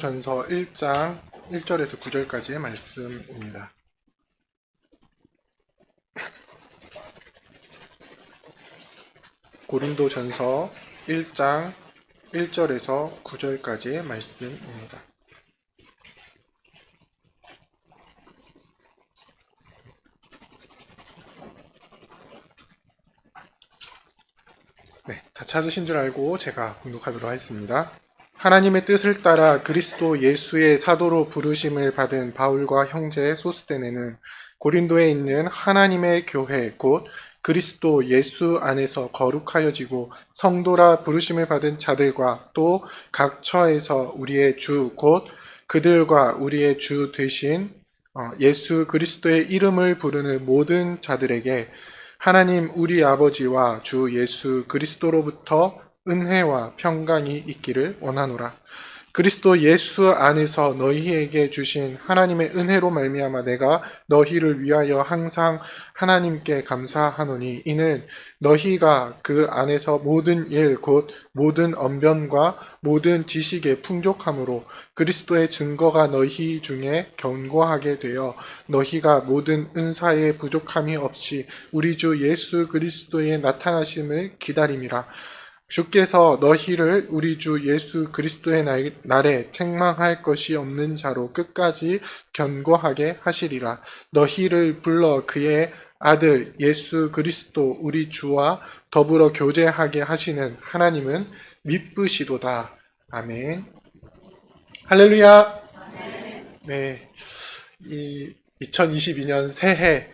전서 1장 1절에서 9절까지의 말씀입니다. 고린도전서 1장 1절에서 9절까지의 말씀입니다. 네, 다 찾으신 줄 알고 제가 공독하도록 하겠습니다. 하나님의 뜻을 따라 그리스도 예수의 사도로 부르심을 받은 바울과 형제 소스데네는 고린도에 있는 하나님의 교회 곧 그리스도 예수 안에서 거룩하여지고 성도라 부르심을 받은 자들과 또 각 처에서 우리의 주 곧 그들과 우리의 주 되신 예수 그리스도의 이름을 부르는 모든 자들에게 하나님 우리 아버지와 주 예수 그리스도로부터 은혜와 평강이 있기를 원하노라. 그리스도 예수 안에서 너희에게 주신 하나님의 은혜로 말미암아 내가 너희를 위하여 항상 하나님께 감사하노니 이는 너희가 그 안에서 모든 일 곧 모든 언변과 모든 지식의 풍족함으로 그리스도의 증거가 너희 중에 견고하게 되어 너희가 모든 은사에 부족함이 없이 우리 주 예수 그리스도의 나타나심을 기다림이라. 주께서 너희를 우리 주 예수 그리스도의 날에 책망할 것이 없는 자로 끝까지 견고하게 하시리라. 너희를 불러 그의 아들 예수 그리스도 우리 주와 더불어 교제하게 하시는 하나님은 미쁘시도다. 아멘. 할렐루야. 네, 이 2022년 새해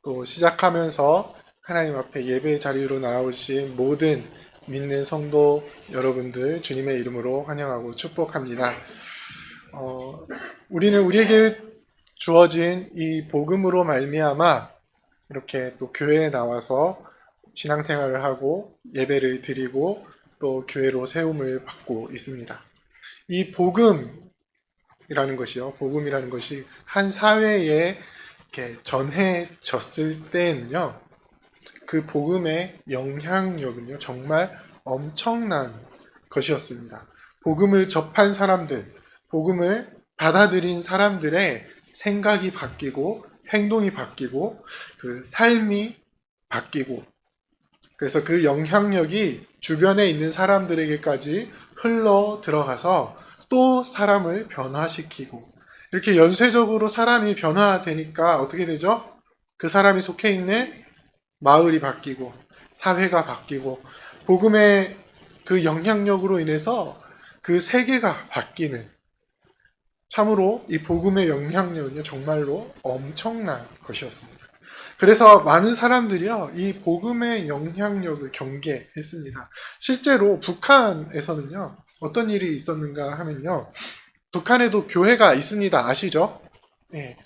또 시작하면서 하나님 앞에 예배 자리로 나오신 모든 믿는 성도 여러분들 주님의 이름으로 환영하고 축복합니다. 우리는 우리에게 주어진 이 복음으로 말미암아 이렇게 또 교회에 나와서 신앙생활을 하고 예배를 드리고 또 교회로 세움을 받고 있습니다. 이 복음이라는 것이 한 사회에 이렇게 전해졌을 때는요, 그 복음의 영향력은요, 정말 엄청난 것이었습니다. 복음을 접한 사람들, 복음을 받아들인 사람들의 생각이 바뀌고, 행동이 바뀌고, 그 삶이 바뀌고, 그래서 그 영향력이 주변에 있는 사람들에게까지 흘러 들어가서 또 사람을 변화시키고, 이렇게 연쇄적으로 사람이 변화되니까 어떻게 되죠? 그 사람이 속해 있는 마을이 바뀌고 사회가 바뀌고 복음의 그 영향력으로 인해서 그 세계가 바뀌는, 참으로 이 복음의 영향력은요 정말로 엄청난 것이었습니다. 그래서 많은 사람들이요 이 복음의 영향력을 경계했습니다. 실제로 북한에서는요 어떤 일이 있었는가 하면요, 북한에도 교회가 있습니다. 아시죠? 네,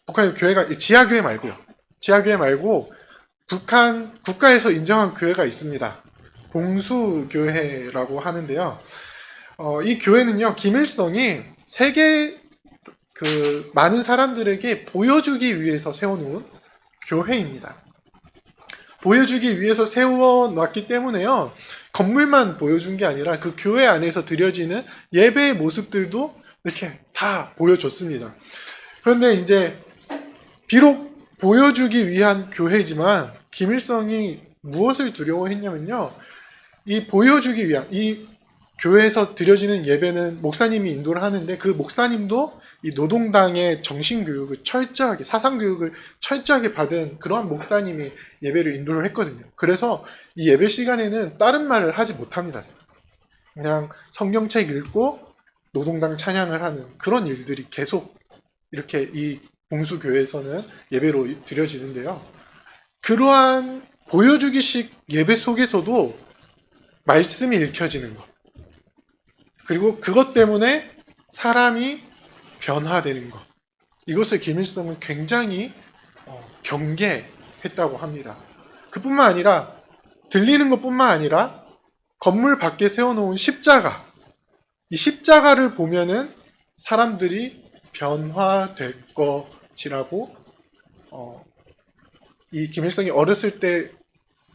북한에 교회가 지하교회 말고요. 지하교회 말고 북한 국가에서 인정한 교회가 있습니다. 봉수교회라고 하는데요. 이 교회는요, 김일성이 세계 많은 사람들에게 보여주기 위해서 세워놓은 교회입니다. 보여주기 위해서 세워놨기 때문에요, 건물만 보여준 게 아니라 그 교회 안에서 드려지는 예배의 모습들도 이렇게 다 보여줬습니다. 그런데 이제 비록 보여주기 위한 교회지만 김일성이 무엇을 두려워했냐면요, 이 보여주기 위한 이 교회에서 드려지는 예배는 목사님이 인도를 하는데 그 목사님도 이 노동당의 정신교육을 철저하게, 사상교육을 철저하게 받은 그러한 목사님이 예배를 인도를 했거든요. 그래서 이 예배 시간에는 다른 말을 하지 못합니다. 그냥 성경책 읽고 노동당 찬양을 하는 그런 일들이 계속 이렇게 이 봉수교회에서는 예배로 드려지는데요. 그러한 보여주기식 예배 속에서도 말씀이 읽혀지는 것, 그리고 그것 때문에 사람이 변화되는 것, 이것을 김일성은 굉장히 경계했다고 합니다. 그뿐만 아니라 들리는 것뿐만 아니라 건물 밖에 세워놓은 십자가, 이 십자가를 보면은 사람들이 변화될 것이라고 이 김일성이 어렸을 때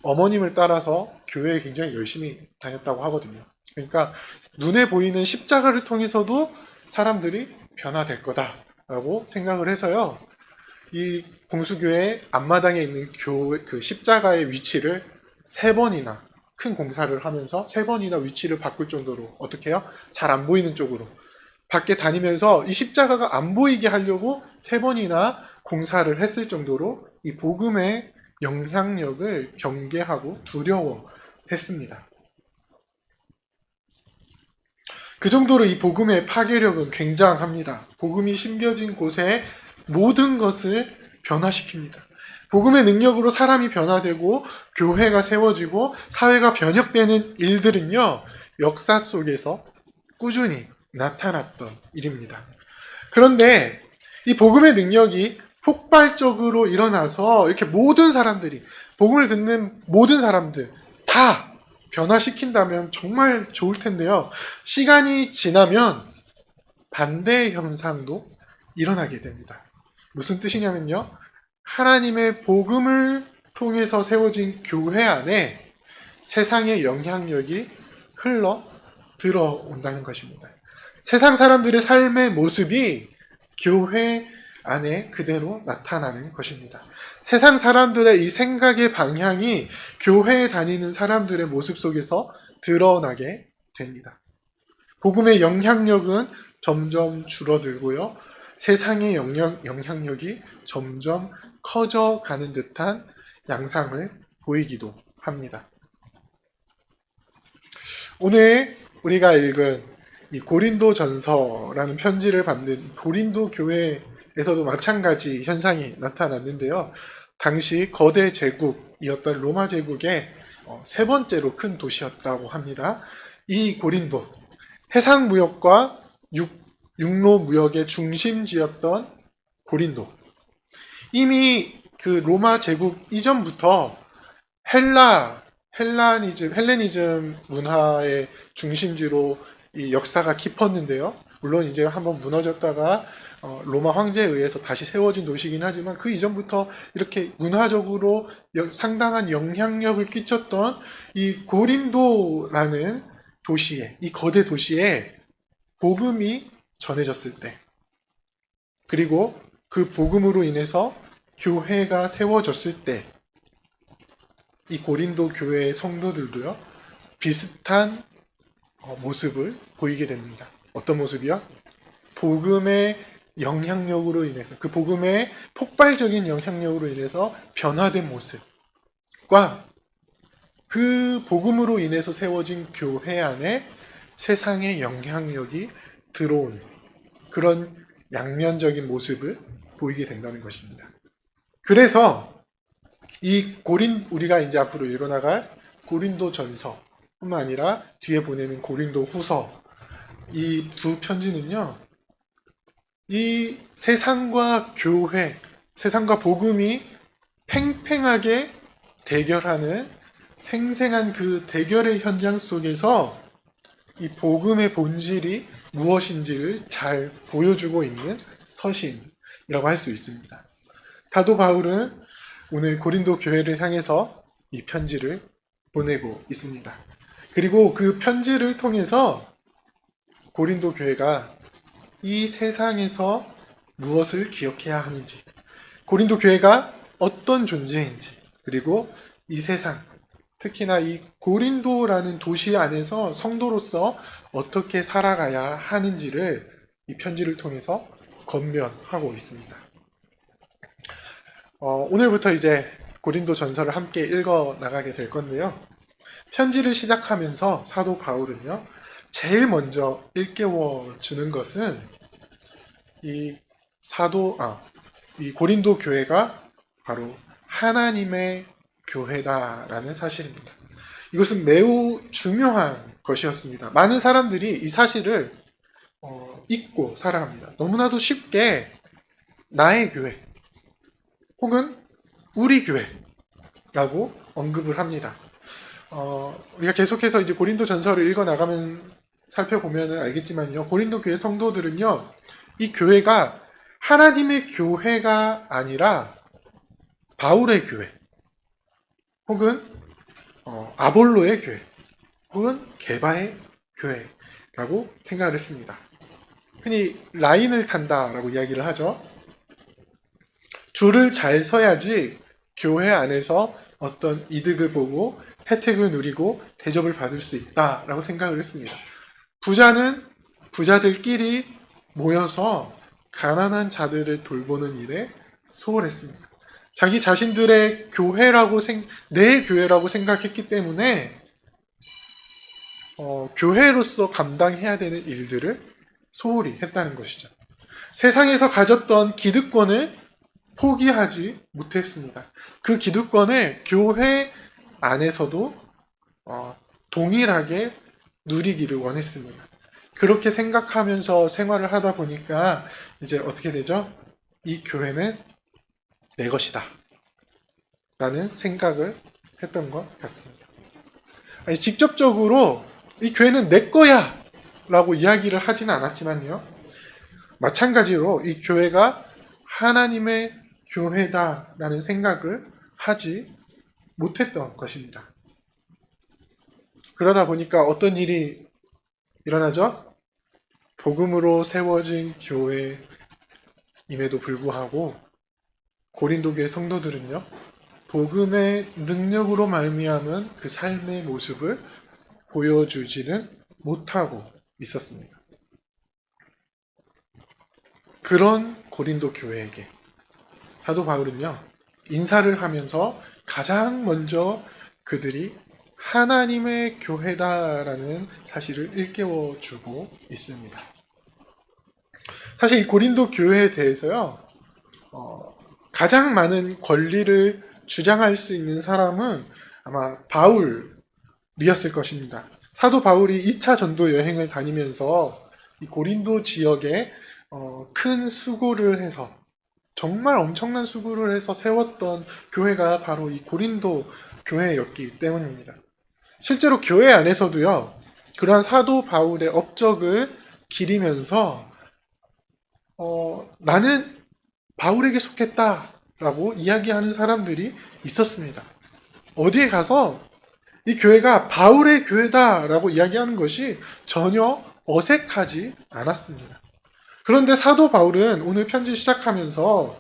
어머님을 따라서 교회에 굉장히 열심히 다녔다고 하거든요. 그러니까 눈에 보이는 십자가를 통해서도 사람들이 변화될 거다라고 생각을 해서요. 이 공수교회 앞마당에 있는 교회 그 십자가의 위치를 3번이나 큰 공사를 하면서 3번이나 위치를 바꿀 정도로 어떻게 해요? 잘 안 보이는 쪽으로 밖에 다니면서 이 십자가가 안 보이게 하려고 3번이나 공사를 했을 정도로 이 복음의 영향력을 경계하고 두려워했습니다. 그 정도로 이 복음의 파괴력은 굉장합니다. 복음이 심겨진 곳에 모든 것을 변화시킵니다. 복음의 능력으로 사람이 변화되고 교회가 세워지고 사회가 변혁되는 일들은요, 역사 속에서 꾸준히 나타났던 일입니다. 그런데 이 복음의 능력이 폭발적으로 일어나서 이렇게 모든 사람들이, 복음을 듣는 모든 사람들 다 변화시킨다면 정말 좋을 텐데요. 시간이 지나면 반대의 현상도 일어나게 됩니다. 무슨 뜻이냐면요. 하나님의 복음을 통해서 세워진 교회 안에 세상의 영향력이 흘러 들어온다는 것입니다. 세상 사람들의 삶의 모습이 교회 안에 그대로 나타나는 것입니다. 세상 사람들의 이 생각의 방향이 교회에 다니는 사람들의 모습 속에서 드러나게 됩니다. 복음의 영향력은 점점 줄어들고요. 세상의 영향력이 점점 커져가는 듯한 양상을 보이기도 합니다. 오늘 우리가 읽은 이 고린도전서라는 편지를 받는 고린도 교회에서도 마찬가지 현상이 나타났는데요. 당시 거대 제국이었던 로마 제국의 3번째로 큰 도시였다고 합니다. 이 고린도, 해상 무역과 육로 무역의 중심지였던 고린도. 이미 그 로마 제국 이전부터 헬레니즘 문화의 중심지로 이 역사가 깊었는데요. 물론 이제 한번 무너졌다가 로마 황제에 의해서 다시 세워진 도시이긴 하지만 그 이전부터 이렇게 문화적으로 상당한 영향력을 끼쳤던 이 고린도라는 도시에, 이 거대 도시에 복음이 전해졌을 때, 그리고 그 복음으로 인해서 교회가 세워졌을 때, 이 고린도 교회의 성도들도요, 비슷한 모습을 보이게 됩니다. 어떤 모습이요? 복음의 영향력으로 인해서, 그 복음의 폭발적인 영향력으로 인해서 변화된 모습과 그 복음으로 인해서 세워진 교회 안에 세상의 영향력이 들어오는 그런 양면적인 모습을 보이게 된다는 것입니다. 그래서 우리가 이제 앞으로 읽어나갈 고린도 전서뿐만 아니라 뒤에 보내는 고린도 후서, 이 두 편지는요, 이 세상과 교회, 세상과 복음이 팽팽하게 대결하는 생생한 그 대결의 현장 속에서 이 복음의 본질이 무엇인지를 잘 보여주고 있는 서신이라고 할 수 있습니다. 사도 바울은 오늘 고린도 교회를 향해서 이 편지를 보내고 있습니다. 그리고 그 편지를 통해서 고린도 교회가 이 세상에서 무엇을 기억해야 하는지, 고린도 교회가 어떤 존재인지, 그리고 이 세상, 특히나 이 고린도라는 도시 안에서 성도로서 어떻게 살아가야 하는지를 이 편지를 통해서 권면하고 있습니다. 오늘부터 이제 고린도 전서를 함께 읽어 나가게 될 건데요. 편지를 시작하면서 사도 바울은요, 제일 먼저 일깨워 주는 것은 이 고린도 교회가 바로 하나님의 교회다라는 사실입니다. 이것은 매우 중요한 것이었습니다. 많은 사람들이 이 사실을 잊고 살아갑니다. 너무나도 쉽게 나의 교회 혹은 우리 교회라고 언급을 합니다. 우리가 계속해서 이제 고린도 전서를 읽어 나가면 살펴보면 알겠지만요. 고린도 교회 성도들은요, 이 교회가 하나님의 교회가 아니라 바울의 교회, 혹은 아볼로의 교회, 혹은 게바의 교회라고 생각을 했습니다. 흔히 라인을 탄다라고 이야기를 하죠. 줄을 잘 서야지 교회 안에서 어떤 이득을 보고 혜택을 누리고 대접을 받을 수 있다라고 생각을 했습니다. 부자는 부자들끼리 모여서 가난한 자들을 돌보는 일에 소홀했습니다. 자기 자신들의 내 교회라고 생각했기 때문에 교회로서 감당해야 되는 일들을 소홀히 했다는 것이죠. 세상에서 가졌던 기득권을 포기하지 못했습니다. 그 기득권을 교회 안에서도 동일하게 누리기를 원했습니다. 그렇게 생각하면서 생활을 하다 보니까 이제 어떻게 되죠? 이 교회는 내 것이다 라는 생각을 했던 것 같습니다. 아니, 직접적으로 이 교회는 내 거야 라고 이야기를 하지는 않았지만요. 마찬가지로 이 교회가 하나님의 교회다라는 생각을 하지 못했던 것입니다. 그러다 보니까 어떤 일이 일어나죠? 복음으로 세워진 교회임에도 불구하고 고린도 교회 성도들은요, 복음의 능력으로 말미암은 그 삶의 모습을 보여주지는 못하고 있었습니다. 그런 고린도 교회에게 사도 바울은요, 인사를 하면서 가장 먼저 그들이 하나님의 교회다라는 사실을 일깨워주고 있습니다. 사실 이 고린도 교회에 대해서요, 가장 많은 권리를 주장할 수 있는 사람은 아마 바울이었을 것입니다. 사도 바울이 2차 전도 여행을 다니면서 이 고린도 지역에 큰 수고를 해서 정말 엄청난 수고를 해서 세웠던 교회가 바로 이 고린도 교회였기 때문입니다. 실제로 교회 안에서도요, 그러한 사도 바울의 업적을 기리면서 나는 바울에게 속했다라고 이야기하는 사람들이 있었습니다. 어디에 가서 이 교회가 바울의 교회다라고 이야기하는 것이 전혀 어색하지 않았습니다. 그런데 사도 바울은 오늘 편지 시작하면서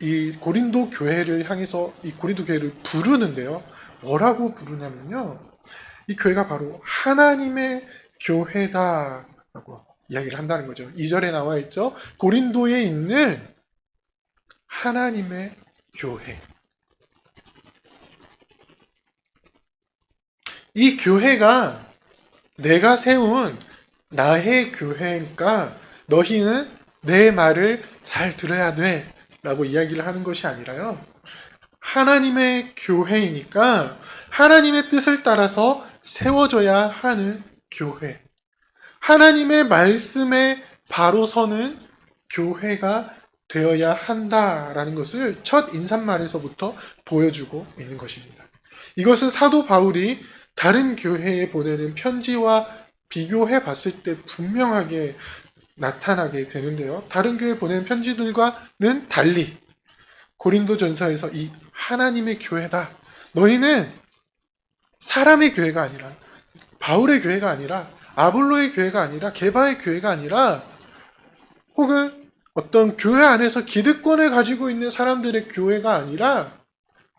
이 고린도 교회를 향해서 이 고린도 교회를 부르는데요. 뭐라고 부르냐면요. 이 교회가 바로 하나님의 교회다라고 이야기를 한다는 거죠. 2절에 나와 있죠. 고린도에 있는 하나님의 교회. 이 교회가 내가 세운 나의 교회니까 너희는 내 말을 잘 들어야 돼 라고 이야기를 하는 것이 아니라요. 하나님의 교회이니까 하나님의 뜻을 따라서 세워져야 하는 교회. 하나님의 말씀에 바로 서는 교회가 되어야 한다라는 것을 첫 인사말에서부터 보여주고 있는 것입니다. 이것은 사도 바울이 다른 교회에 보내는 편지와 비교해 봤을 때 분명하게 나타나게 되는데요. 다른 교회에 보내는 편지들과는 달리 고린도전서에서 이 하나님의 교회다. 너희는 사람의 교회가 아니라 바울의 교회가 아니라 아볼로의 교회가 아니라 게바의 교회가 아니라 혹은 어떤 교회 안에서 기득권을 가지고 있는 사람들의 교회가 아니라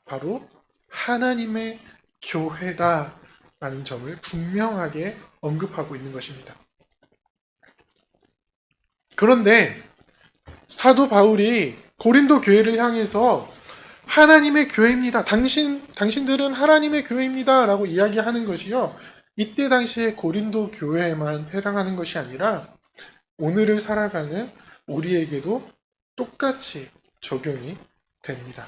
바로 하나님의 교회다라는 점을 분명하게 언급하고 있는 것입니다. 그런데 사도 바울이 고린도 교회를 향해서 하나님의 교회입니다. 당신들은 하나님의 교회입니다. 라고 이야기하는 것이요. 이때 당시에 고린도 교회에만 해당하는 것이 아니라 오늘을 살아가는 우리에게도 똑같이 적용이 됩니다.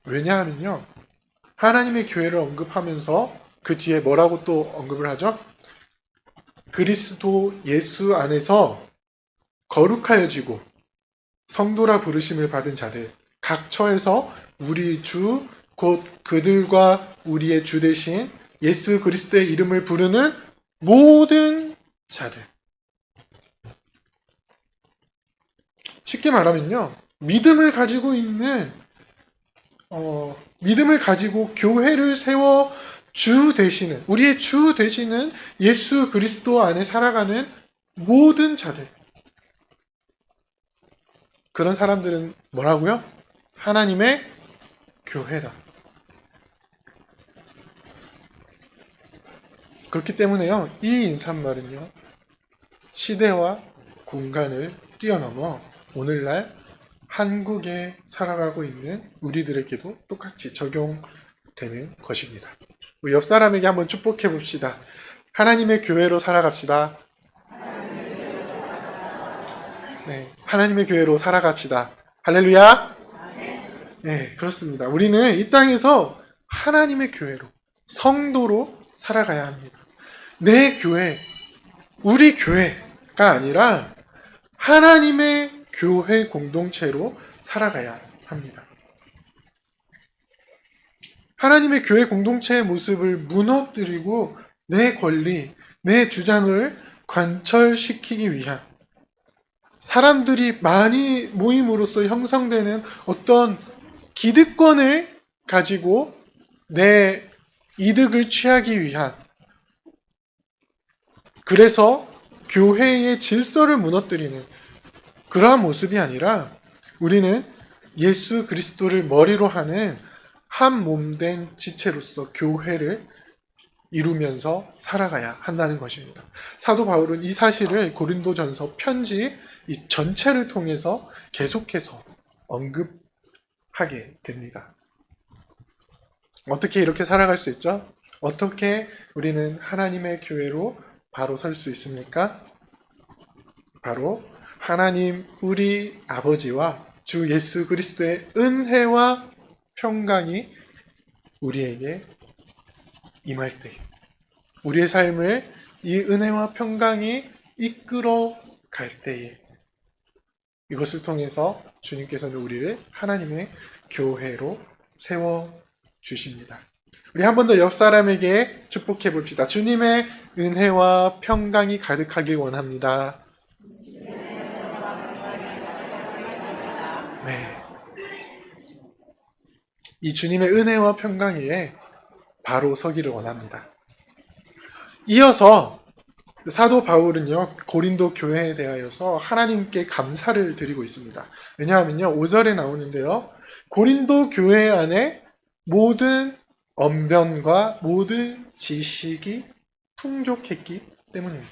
왜냐하면요. 하나님의 교회를 언급하면서 그 뒤에 뭐라고 또 언급을 하죠? 그리스도 예수 안에서 거룩하여지고 성도라 부르심을 받은 자들, 각 처에서 우리 주, 곧 그들과 우리의 주 대신 예수 그리스도의 이름을 부르는 모든 자들. 쉽게 말하면요. 믿음을 가지고 교회를 세워 주 되시는, 우리의 주 되시는 예수 그리스도 안에 살아가는 모든 자들, 그런 사람들은 뭐라고요? 하나님의 교회다. 그렇기 때문에요, 이 인사말은요, 시대와 공간을 뛰어넘어 오늘날 한국에 살아가고 있는 우리들에게도 똑같이 적용되는 것입니다. 우리 옆 사람에게 한번 축복해 봅시다. 하나님의 교회로 살아갑시다. 네, 하나님의 교회로 살아갑시다. 할렐루야! 네, 그렇습니다. 우리는 이 땅에서 하나님의 교회로, 성도로 살아가야 합니다. 내 교회, 우리 교회가 아니라 하나님의 교회 공동체로 살아가야 합니다. 하나님의 교회 공동체의 모습을 무너뜨리고 내 권리, 내 주장을 관철시키기 위한 사람들이 많이 모임으로써 형성되는 어떤 기득권을 가지고 내 이득을 취하기 위한, 그래서 교회의 질서를 무너뜨리는 그러한 모습이 아니라 우리는 예수 그리스도를 머리로 하는 한 몸된 지체로서 교회를 이루면서 살아가야 한다는 것입니다. 사도 바울은 이 사실을 고린도전서 편지 이 전체를 통해서 계속해서 언급하게 됩니다. 어떻게 이렇게 살아갈 수 있죠? 어떻게 우리는 하나님의 교회로 바로 설 수 있습니까? 바로 하나님 우리 아버지와 주 예수 그리스도의 은혜와 평강이 우리에게 임할 때, 우리의 삶을 이 은혜와 평강이 이끌어 갈 때에, 이것을 통해서 주님께서는 우리를 하나님의 교회로 세워 주십니다. 우리 한 번 더 옆 사람에게 축복해 봅시다. 주님의 은혜와 평강이 가득하길 원합니다. 네. 이 주님의 은혜와 평강 위에 바로 서기를 원합니다. 이어서 사도 바울은요, 고린도 교회에 대하여서 하나님께 감사를 드리고 있습니다. 왜냐하면요, 5절에 나오는데요, 고린도 교회 안에 모든 언변과 모든 지식이 풍족했기 때문입니다.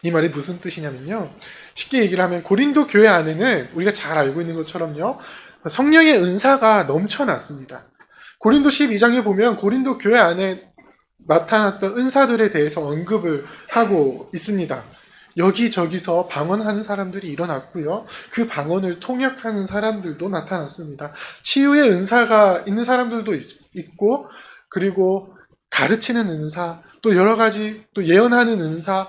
이 말이 무슨 뜻이냐면요, 쉽게 얘기를 하면 고린도 교회 안에는 우리가 잘 알고 있는 것처럼요, 성령의 은사가 넘쳐났습니다. 고린도 12장에 보면 고린도 교회 안에 나타났던 은사들에 대해서 언급을 하고 있습니다. 여기저기서 방언하는 사람들이 일어났고요. 그 방언을 통역하는 사람들도 나타났습니다. 치유의 은사가 있는 사람들도 있고, 그리고 가르치는 은사, 또 여러 가지 또 예언하는 은사,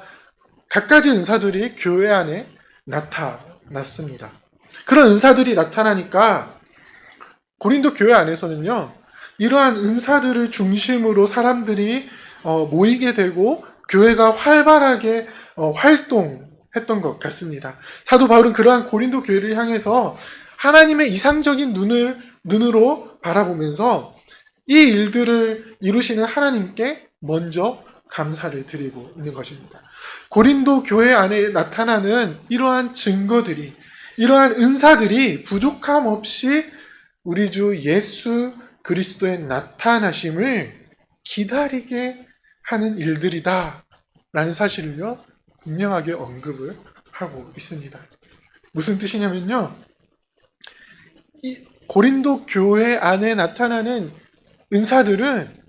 갖가지 은사들이 교회 안에 나타났습니다. 그런 은사들이 나타나니까 고린도 교회 안에서는요, 이러한 은사들을 중심으로 사람들이 모이게 되고 교회가 활발하게 활동했던 것 같습니다. 사도 바울은 그러한 고린도 교회를 향해서 하나님의 이상적인 눈으로 바라보면서 이 일들을 이루시는 하나님께 먼저 감사를 드리고 있는 것입니다. 고린도 교회 안에 나타나는 이러한 증거들이, 이러한 은사들이 부족함 없이 우리 주 예수 그리스도의 나타나심을 기다리게 하는 일들이다 라는 사실을요, 분명하게 언급을 하고 있습니다. 무슨 뜻이냐면요, 이 고린도 교회 안에 나타나는 은사들은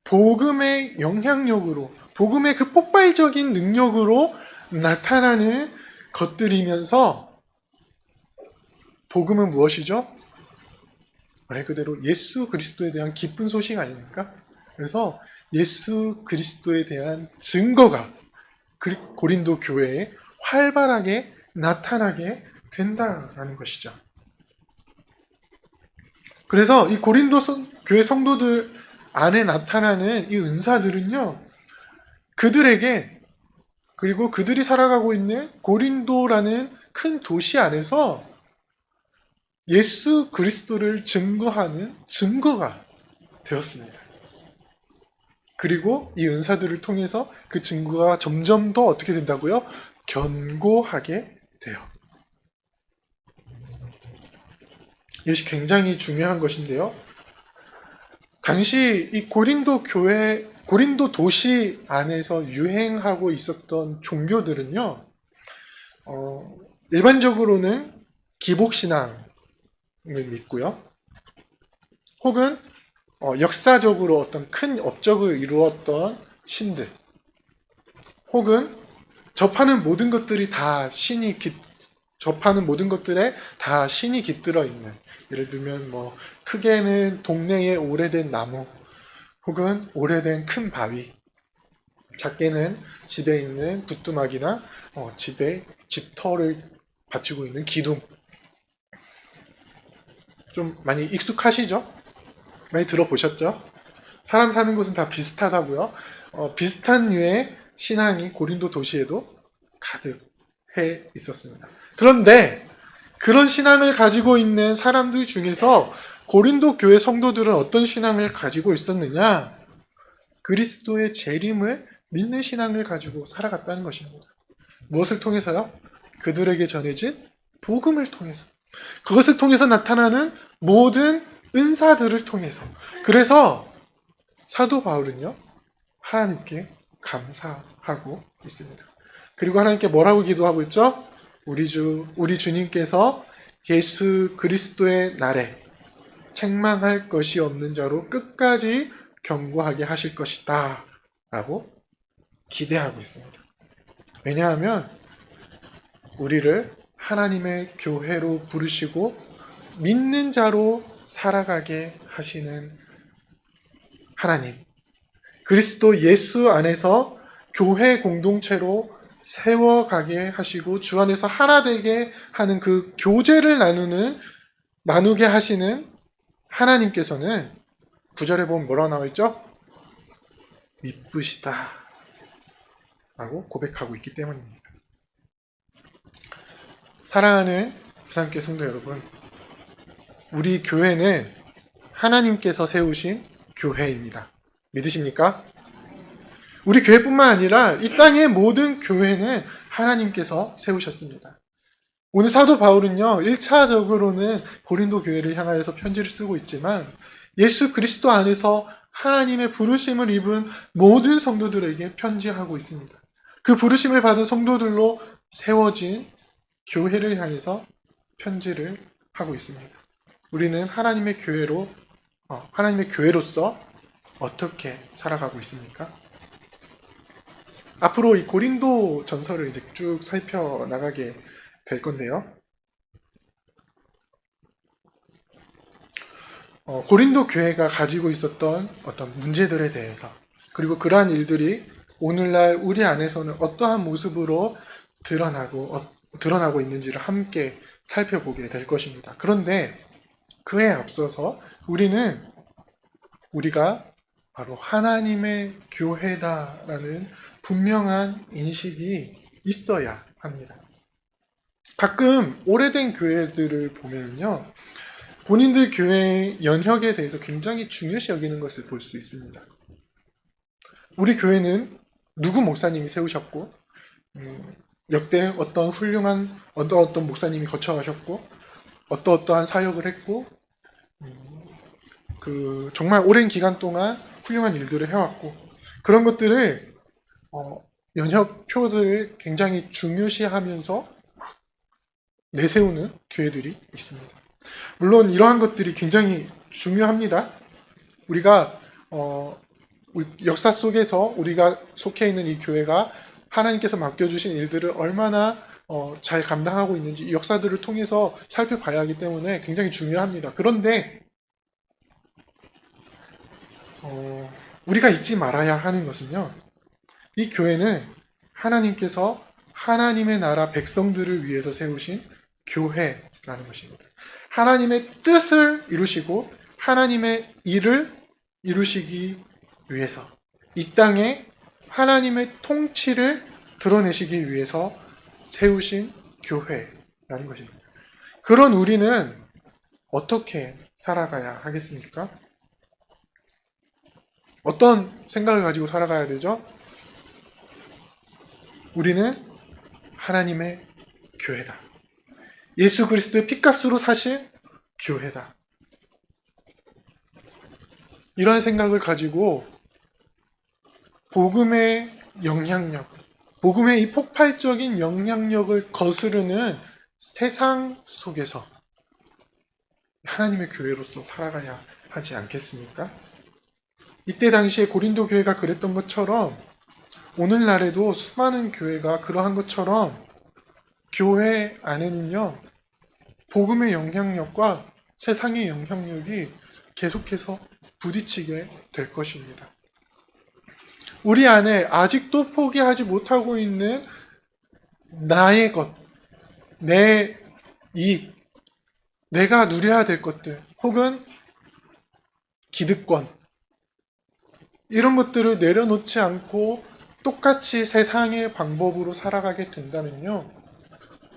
복음의 영향력으로, 복음의 그 폭발적인 능력으로 나타나는 것들이면서, 복음은 무엇이죠? 말 그대로 예수 그리스도에 대한 기쁜 소식 아닙니까? 그래서 예수 그리스도에 대한 증거가 고린도 교회에 활발하게 나타나게 된다라는 것이죠. 그래서 이 고린도 교회 성도들 안에 나타나는 이 은사들은요, 그들에게, 그리고 그들이 살아가고 있는 고린도라는 큰 도시 안에서 예수 그리스도를 증거하는 증거가 되었습니다. 그리고 이 은사들을 통해서 그 증거가 점점 더 어떻게 된다고요? 견고하게 돼요. 이것이 굉장히 중요한 것인데요. 당시 이 고린도 도시 안에서 유행하고 있었던 종교들은요, 일반적으로는 기복신앙을 믿고요. 혹은 역사적으로 어떤 큰 업적을 이루었던 신들, 혹은 접하는 모든 것들에 다 신이 깃들어 있는, 예를 들면 크게는 동네의 오래된 나무, 혹은 오래된 큰 바위, 작게는 집에 있는 부뚜막이나 집에 집터를 받치고 있는 기둥. 좀 많이 익숙하시죠? 많이 들어보셨죠? 사람 사는 곳은 다 비슷하다고요. 비슷한 류의 신앙이 고린도 도시에도 가득해 있었습니다. 그런데 그런 신앙을 가지고 있는 사람들 중에서 고린도 교회 성도들은 어떤 신앙을 가지고 있었느냐? 그리스도의 재림을 믿는 신앙을 가지고 살아갔다는 것입니다. 무엇을 통해서요? 그들에게 전해진 복음을 통해서. 그것을 통해서 나타나는 모든 은사들을 통해서. 그래서 사도 바울은요, 하나님께 감사하고 있습니다. 그리고 하나님께 뭐라고 기도하고 있죠? 우리 주님께서 예수 그리스도의 날에 책망할 것이 없는 자로 끝까지 경고하게 하실 것이다 라고 기대하고 있습니다. 왜냐하면 우리를 하나님의 교회로 부르시고 믿는 자로 살아가게 하시는 하나님, 그리스도 예수 안에서 교회 공동체로 세워가게 하시고 주 안에서 하나 되게 하는 그 교제를 나누게 하시는 하나님께서는 9절에 보면 뭐라고 나와 있죠? 미쁘시다 라고 고백하고 있기 때문입니다. 사랑하는 부산교회 성도 여러분, 우리 교회는 하나님께서 세우신 교회입니다. 믿으십니까? 우리 교회뿐만 아니라 이 땅의 모든 교회는 하나님께서 세우셨습니다. 오늘 사도 바울은요, 1차적으로는 고린도 교회를 향하여서 편지를 쓰고 있지만 예수 그리스도 안에서 하나님의 부르심을 입은 모든 성도들에게 편지하고 있습니다. 그 부르심을 받은 성도들로 세워진 교회를 향해서 편지를 하고 있습니다. 우리는 하나님의 교회로서 어떻게 살아가고 있습니까? 앞으로 이 고린도 전서를 이제 쭉 살펴나가게 될 건데요. 고린도 교회가 가지고 있었던 어떤 문제들에 대해서, 그리고 그러한 일들이 오늘날 우리 안에서는 어떠한 모습으로 드러나고 있는지를 함께 살펴보게 될 것입니다. 그런데 그에 앞서서 우리가 바로 하나님의 교회다라는 분명한 인식이 있어야 합니다. 가끔 오래된 교회들을 보면요, 본인들 교회의 연혁에 대해서 굉장히 중요시 여기는 것을 볼 수 있습니다. 우리 교회는 누구 목사님이 세우셨고, 역대 어떤 목사님이 거쳐가셨고, 어떠한 사역을 했고, 정말 오랜 기간 동안 훌륭한 일들을 해왔고, 그런 것들을 연혁표들을 굉장히 중요시하면서 내세우는 교회들이 있습니다. 물론 이러한 것들이 굉장히 중요합니다. 우리가 역사 속에서 우리가 속해 있는 이 교회가 하나님께서 맡겨주신 일들을 얼마나 잘 감당하고 있는지 이 역사들을 통해서 살펴봐야 하기 때문에 굉장히 중요합니다. 그런데 우리가 잊지 말아야 하는 것은요, 이 교회는 하나님께서 하나님의 나라 백성들을 위해서 세우신 교회라는 것입니다. 하나님의 뜻을 이루시고 하나님의 일을 이루시기 위해서, 이 땅에 하나님의 통치를 드러내시기 위해서 세우신 교회라는 것입니다. 그런 우리는 어떻게 살아가야 하겠습니까? 어떤 생각을 가지고 살아가야 되죠? 우리는 하나님의 교회다. 예수 그리스도의 피값으로 사신 교회다. 이런 생각을 가지고 복음의 영향력, 복음의 이 폭발적인 영향력을 거스르는 세상 속에서 하나님의 교회로서 살아가야 하지 않겠습니까? 이때 당시에 고린도 교회가 그랬던 것처럼 오늘날에도 수많은 교회가 그러한 것처럼 교회 안에는요, 복음의 영향력과 세상의 영향력이 계속해서 부딪히게 될 것입니다. 우리 안에 아직도 포기하지 못하고 있는 나의 것, 내 이익, 내가 누려야 될 것들, 혹은 기득권, 이런 것들을 내려놓지 않고 똑같이 세상의 방법으로 살아가게 된다면요,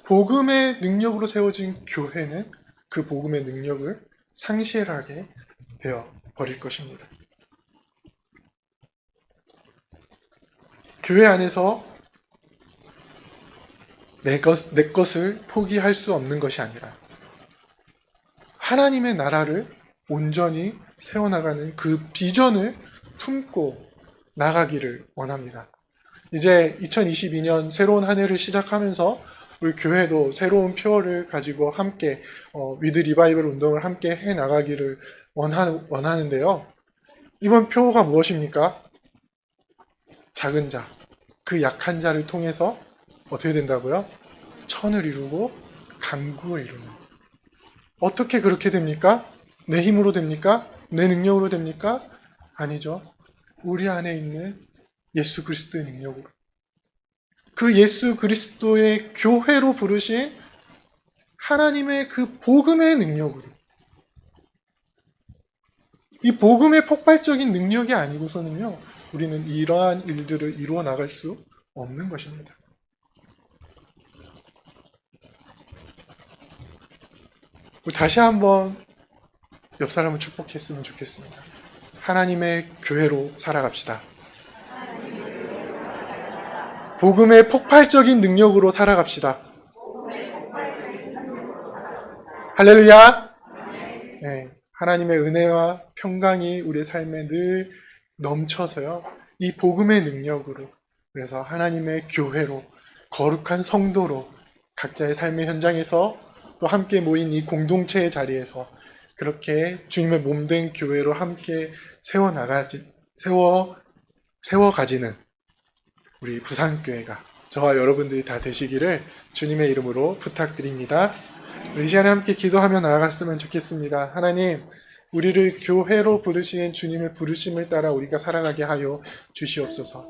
복음의 능력으로 세워진 교회는 그 복음의 능력을 상실하게 되어 버릴 것입니다. 교회 안에서 내 것을 포기할 수 없는 것이 아니라 하나님의 나라를 온전히 세워나가는 그 비전을 품고 나가기를 원합니다. 이제 2022년 새로운 한 해를 시작하면서 우리 교회도 새로운 표어를 가지고 함께 위드 리바이벌 운동을 함께 해나가기를 원하는데요. 이번 표어가 무엇입니까? 작은 자, 그 약한 자를 통해서 어떻게 된다고요? 천을 이루고 강국을 이루는. 어떻게 그렇게 됩니까? 내 힘으로 됩니까? 내 능력으로 됩니까? 아니죠. 우리 안에 있는 예수 그리스도의 능력으로. 그 예수 그리스도의 교회로 부르신 하나님의 그 복음의 능력으로. 이 복음의 폭발적인 능력이 아니고서는요, 우리는 이러한 일들을 이루어 나갈 수 없는 것입니다. 다시 한번 옆 사람을 축복했으면 좋겠습니다. 하나님의 교회로 살아갑시다. 복음의 폭발적인 능력으로 살아갑시다. 할렐루야! 네, 하나님의 은혜와 평강이 우리의 삶에 늘 넘쳐서요. 이 복음의 능력으로, 그래서 하나님의 교회로, 거룩한 성도로 각자의 삶의 현장에서 또 함께 모인 이 공동체의 자리에서 그렇게 주님의 몸된 교회로 함께 세워가지는 우리 부산교회가 저와 여러분들이 다 되시기를 주님의 이름으로 부탁드립니다. 우리 이 시간에 함께 기도하며 나아갔으면 좋겠습니다. 하나님, 우리를 교회로 부르신 주님의 부르심을 따라 우리가 살아가게 하여 주시옵소서.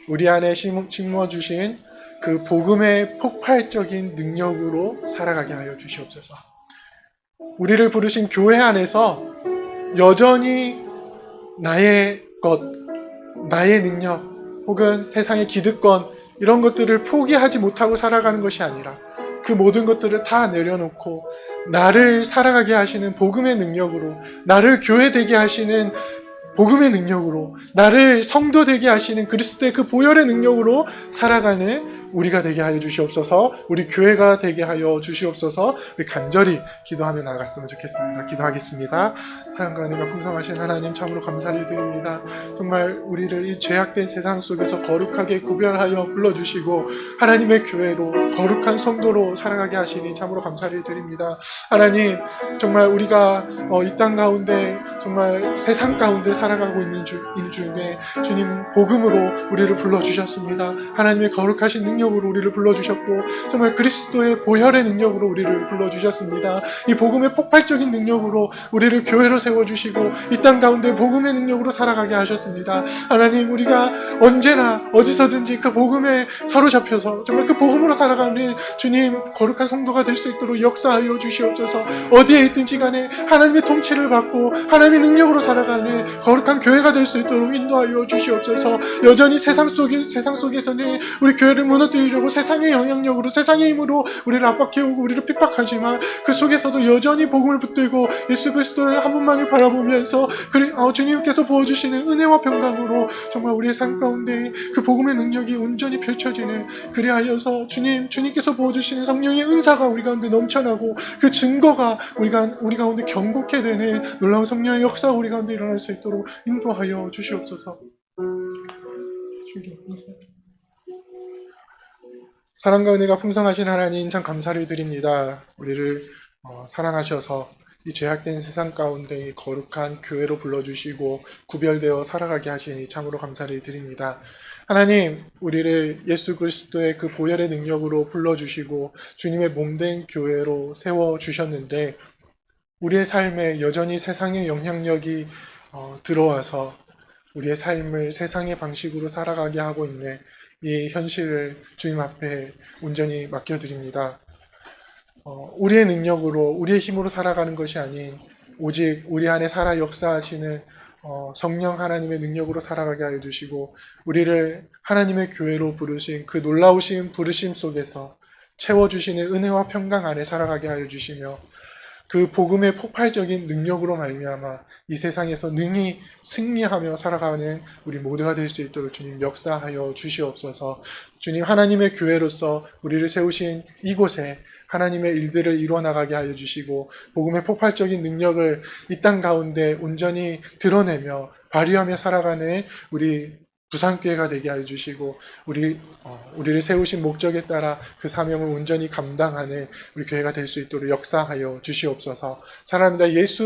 우리 안에 심어 주신 그 복음의 폭발적인 능력으로 살아가게 하여 주시옵소서. 우리를 부르신 교회 안에서 여전히 나의 것, 나의 능력, 혹은 세상의 기득권, 이런 것들을 포기하지 못하고 살아가는 것이 아니라 그 모든 것들을 다 내려놓고 나를 살아가게 하시는 복음의 능력으로, 나를 교회되게 하시는 복음의 능력으로, 나를 성도 되게 하시는 그리스도의 그 보혈의 능력으로 살아가는 우리가 되게 하여 주시옵소서. 우리 교회가 되게 하여 주시옵소서. 우리 간절히 기도하며 나아갔으면 좋겠습니다. 기도하겠습니다. 사랑과 은혜가 풍성하신 하나님, 참으로 감사를 드립니다. 정말 우리를 이 죄악된 세상 속에서 거룩하게 구별하여 불러주시고 하나님의 교회로, 거룩한 성도로 살아가게 하시니 참으로 감사를 드립니다. 하나님, 정말 우리가 이 땅 가운데, 정말 세상 가운데 살아가고 있는 중에 주님 복음으로 우리를 불러주셨습니다. 하나님의 거룩하신 능력으로 우리를 불러주셨고, 정말 그리스도의 보혈의 능력으로 우리를 불러주셨습니다. 이 복음의 폭발적인 능력으로 우리를 교회로 세워주시고 이 땅 가운데 복음의 능력으로 살아가게 하셨습니다. 하나님, 우리가 언제나 어디서든지 그 복음에 사로잡혀서 정말 그 복음으로 살아가는 주님 거룩한 성도가 될 수 있도록 역사하여 주시옵소서. 어디에 있든지 간에 하나님의 통치를 받고 하나님의 능력으로 살아가는 거룩한 교회가 될 수 있도록 인도하여 주시옵소서. 여전히 세상 속에서는 우리 교회를 무너뜨리고 무너뜨리려고 세상의 영향력으로 세상의 힘으로 우리를 압박해오고 우리를 핍박하지만 그 속에서도 여전히 복음을 붙들고 예수 그리스도를 한 분만을 바라보면서 주님께서 부어주시는 은혜와 평강으로 정말 우리의 삶 가운데 그 복음의 능력이 온전히 펼쳐지는, 그리하여서 주님께서 부어주시는 성령의 은사가 우리 가운데 넘쳐나고 그 증거가 우리 가운데 경고케 되는 놀라운 성령의 역사가 우리 가운데 일어날 수 있도록 인도하여 주시옵소서. 사랑과 은혜가 풍성하신 하나님, 참 감사를 드립니다. 우리를 사랑하셔서 이 죄악된 세상 가운데 거룩한 교회로 불러주시고 구별되어 살아가게 하시니 참으로 감사를 드립니다. 하나님, 우리를 예수 그리스도의 그 보혈의 능력으로 불러주시고 주님의 몸된 교회로 세워주셨는데 우리의 삶에 여전히 세상의 영향력이 들어와서 우리의 삶을 세상의 방식으로 살아가게 하고 있는 이 현실을 주님 앞에 온전히 맡겨드립니다. 우리의 능력으로, 우리의 힘으로 살아가는 것이 아닌 오직 우리 안에 살아 역사하시는 성령 하나님의 능력으로 살아가게 하여 주시고 우리를 하나님의 교회로 부르신 그 놀라우신 부르심 속에서 채워주시는 은혜와 평강 안에 살아가게 하여 주시며 그 복음의 폭발적인 능력으로 말미암아 이 세상에서 능히 승리하며 살아가는 우리 모두가 될 수 있도록 주님 역사하여 주시옵소서. 주님, 하나님의 교회로서 우리를 세우신 이곳에 하나님의 일들을 이루어나가게 하여 주시고 복음의 폭발적인 능력을 이 땅 가운데 온전히 드러내며 발휘하며 살아가는 우리 부산교회가 되게 하여 주시고 우리를 세우신 목적에 따라 그 사명을 온전히 감당하는 우리 교회가 될 수 있도록 역사하여 주시옵소서. 사랑합니다. 예수